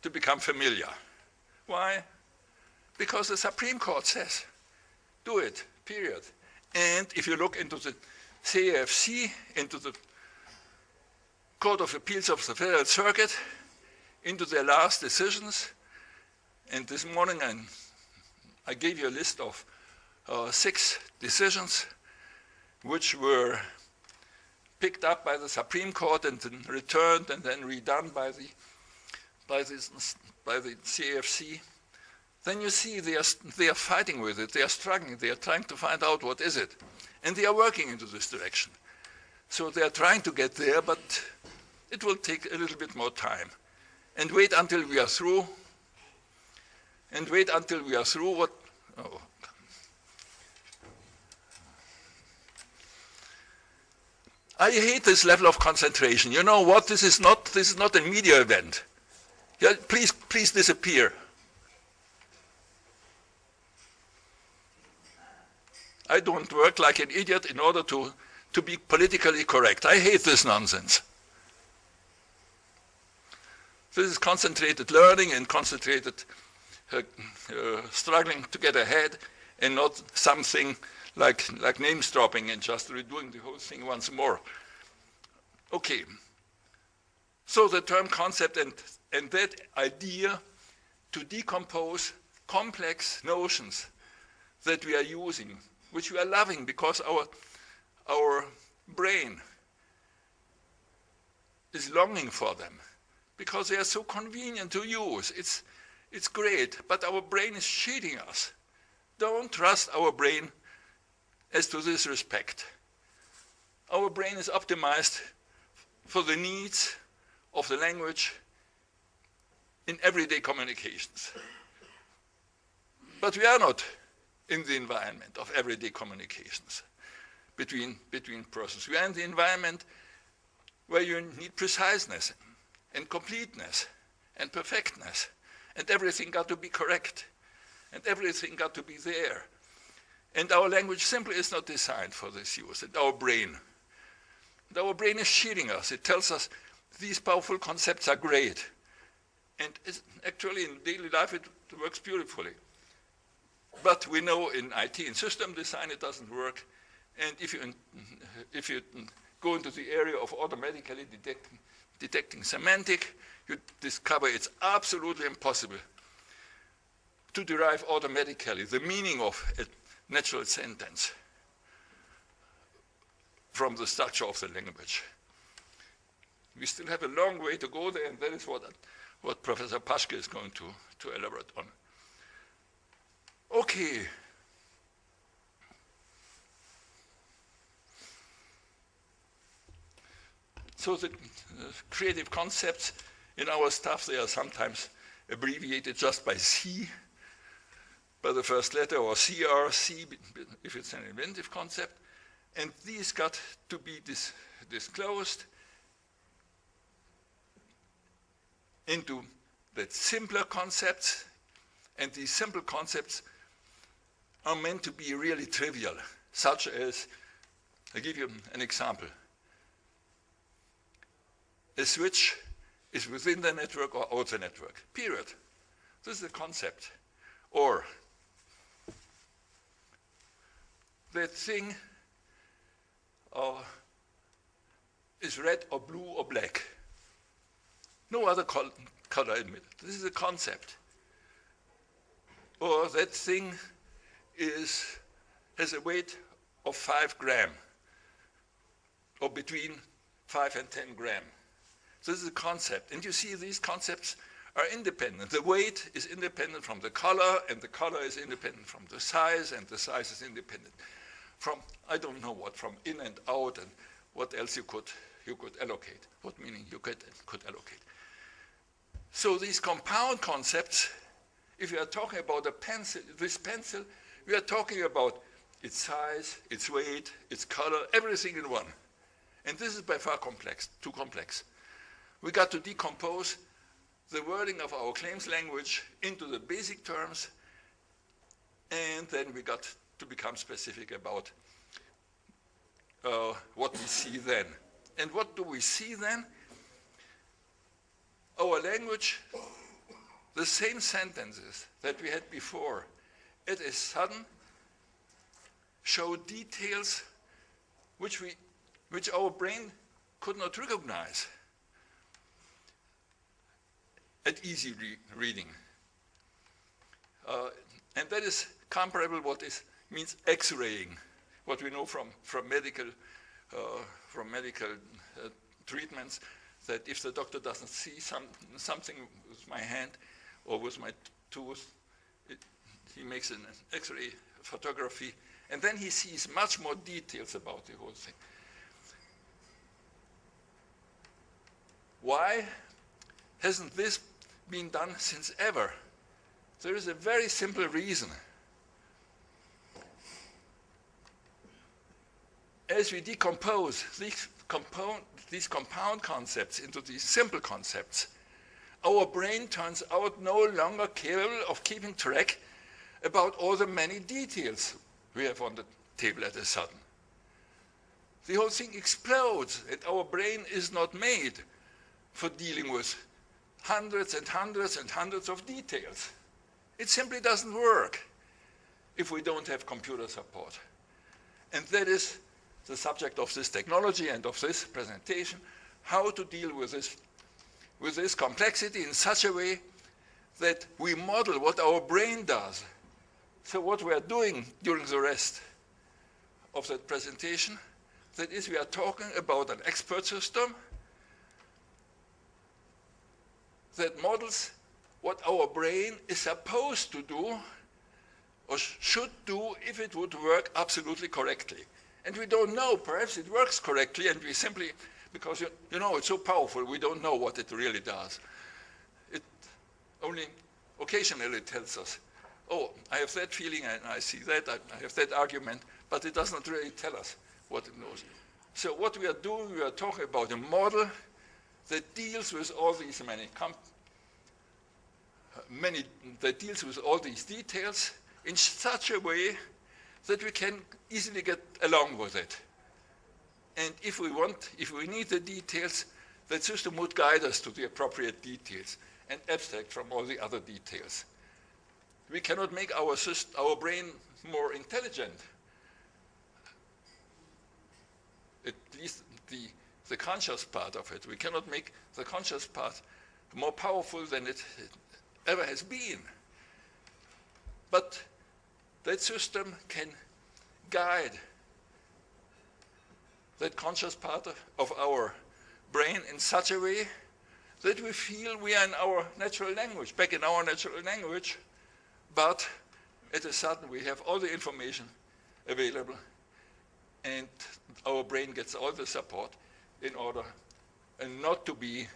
to become familiar. Why? Because the Supreme Court says, do it, period. And if you look into the CAFC, into the Court of Appeals of the Federal Circuit, into their last decisions, and this morning I gave you a list of 6 decisions which were picked up by the Supreme Court and then returned and then redone by the CAFC, then you see they are fighting with it, they are struggling, they are trying to find out what is it. And they are working into this direction. So they are trying to get there, but it will take a little bit more time. And wait until we are through. And wait until we are through what, oh. I hate this level of concentration. You know what? This is not a media event. Yeah, please disappear. I don't work like an idiot in order to be politically correct. I hate this nonsense. This is concentrated learning and concentrated struggling to get ahead, and not something like names dropping and just redoing the whole thing once more. Okay. So the term concept and that idea to decompose complex notions that we are using, which we are loving because our brain is longing for them, because they are so convenient to use. It's great, but our brain is cheating us. Don't trust our brain as to this respect. Our brain is optimized for the needs of the language in everyday communications. But we are not in the environment of everyday communications between persons. We are in the environment where you need preciseness and completeness and perfectness, and everything got to be correct, and everything got to be there. And our language simply is not designed for this use, and our brain is cheating us. It tells us these powerful concepts are great. And actually in daily life it works beautifully. But we know in IT and system design it doesn't work. And if you go into the area of automatically detecting semantic, you discover it's absolutely impossible to derive automatically the meaning of a natural sentence from the structure of the language. We still have a long way to go there, and that is what Professor Paschke is going to elaborate on. Okay. So the creative concepts in our stuff, they are sometimes abbreviated just by C, by the first letter, or CRC, if it's an inventive concept. And these got to be disclosed into that simpler concepts, and these simple concepts are meant to be really trivial, such as, I'll give you an example. A switch is within the network or out the network, period. This is the concept. Or that thing is red or blue or black. No other color admitted. This is a concept. Or that thing has a weight of 5 grams, or between 5 and 10 grams. This is a concept. And you see these concepts are independent. The weight is independent from the color, and the color is independent from the size, and the size is independent from, I don't know what, from in and out, and what else you could allocate, what meaning you could allocate. So these compound concepts, if you are talking about a pencil, this pencil, we are talking about its size, its weight, its color, everything in one. And this is by far too complex. We got to decompose the wording of our claims language into the basic terms, and then we got to become specific about what we see then. And what do we see then? Our language the same sentences that we had before, at a sudden show details which our brain could not recognize at easy reading. And that is comparable what means X-raying, what we know from medical treatments, that if the doctor doesn't see something with my hand or with my tooth, he makes an X-ray photography, and then he sees much more details about the whole thing. Why hasn't this been done since ever? There is a very simple reason. As we decompose these compound concepts into these simple concepts, our brain turns out no longer capable of keeping track about all the many details we have on the table at a sudden. The whole thing explodes, and our brain is not made for dealing with hundreds and hundreds and hundreds of details. It simply doesn't work if we don't have computer support. And that is the subject of this technology and of this presentation, how to deal with this complexity in such a way that we model what our brain does. So what we are doing during the rest of that presentation, that is, we are talking about an expert system that models what our brain is supposed to do or should do if it would work absolutely correctly. And we don't know, perhaps it works correctly, and we simply, because you know, it's so powerful, we don't know what it really does. It only occasionally tells us, oh, I have that feeling, and I see that, I have that argument, but it does not really tell us what it knows. So what we are doing, we are talking about a model that deals with all these that deals with all these details in such a way that we can easily get along with it. And if we need the details, that system would guide us to the appropriate details and abstract from all the other details. We cannot make our brain more intelligent. At least the conscious part of it. We cannot make the conscious part more powerful than it ever has been. But that system can guide that conscious part of our brain in such a way that we feel we are in our natural language, back in our natural language, but at a sudden we have all the information available and our brain gets all the support in order and not to be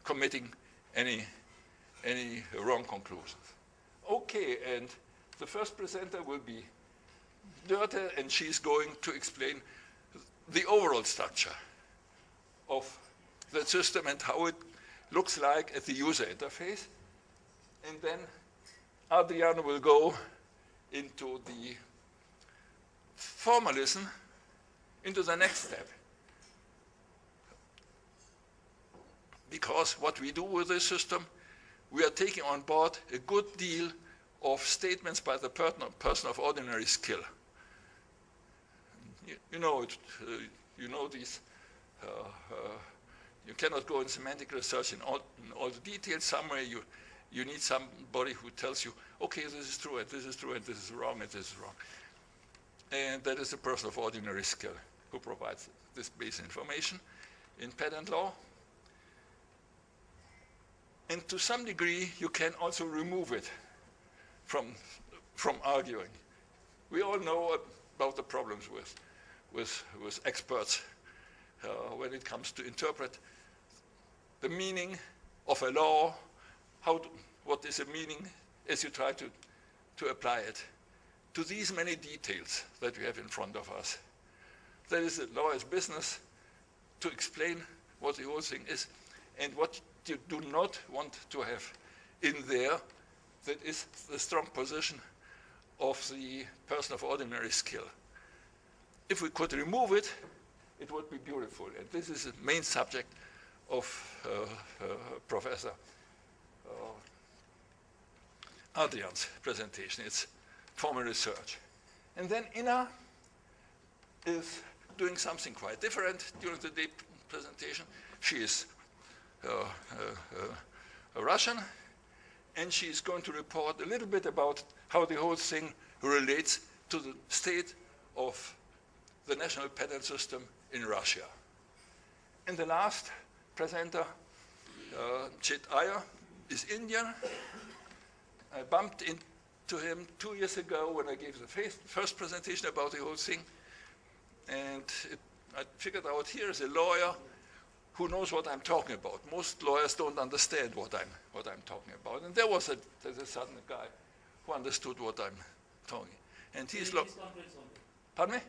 committing any wrong conclusions. Okay, and the first presenter will be Dörte, and she's going to explain the overall structure of the system and how it looks like at the user interface. And then Adriano will go into the formalism, into the next step. Because what we do with this system, we are taking on board a good deal of statements by the person of ordinary skill. You know these. You cannot go in semantic research in all the details. Somewhere you need somebody who tells you, okay, this is true, and this is true, and this is wrong, and this is wrong. And that is a person of ordinary skill who provides this basic information in patent law. And to some degree, you can also remove it from arguing. We all know about the problems with experts when it comes to interpret the meaning of a law, what is the meaning as you try to apply it to these many details that we have in front of us. That is a lawyer's business to explain what the whole thing is, and what you do not want to have in there, that is the strong position of the person of ordinary skill. If we could remove it, it would be beautiful. And this is the main subject Professor Adrian's presentation. It's formal research. And then Inna is doing something quite different during the day presentation. She is a Russian, and she is going to report a little bit about how the whole thing relates to the state of the national patent system in Russia. And the last presenter, Chet Iyer, is Indian. I bumped into him 2 years ago when I gave the first presentation about the whole thing. And I figured out here is a lawyer who knows what I'm talking about. Most lawyers don't understand what I'm talking about. And there's a sudden guy who understood what I'm talking. And he's pardon me?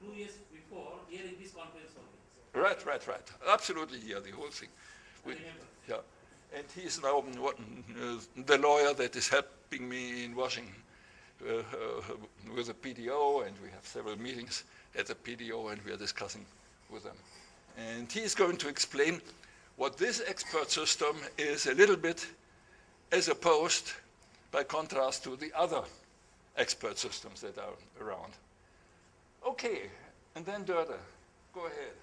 2 years before, here in this conference only. Right. Absolutely here, the whole thing. Yeah. And he's now the lawyer that is helping me in Washington with the PDO, and we have several meetings at the PDO, and we are discussing with them. And he's going to explain what this expert system is a little bit as opposed, by contrast, to the other expert systems that are around. Okay, and then Dörte, go ahead.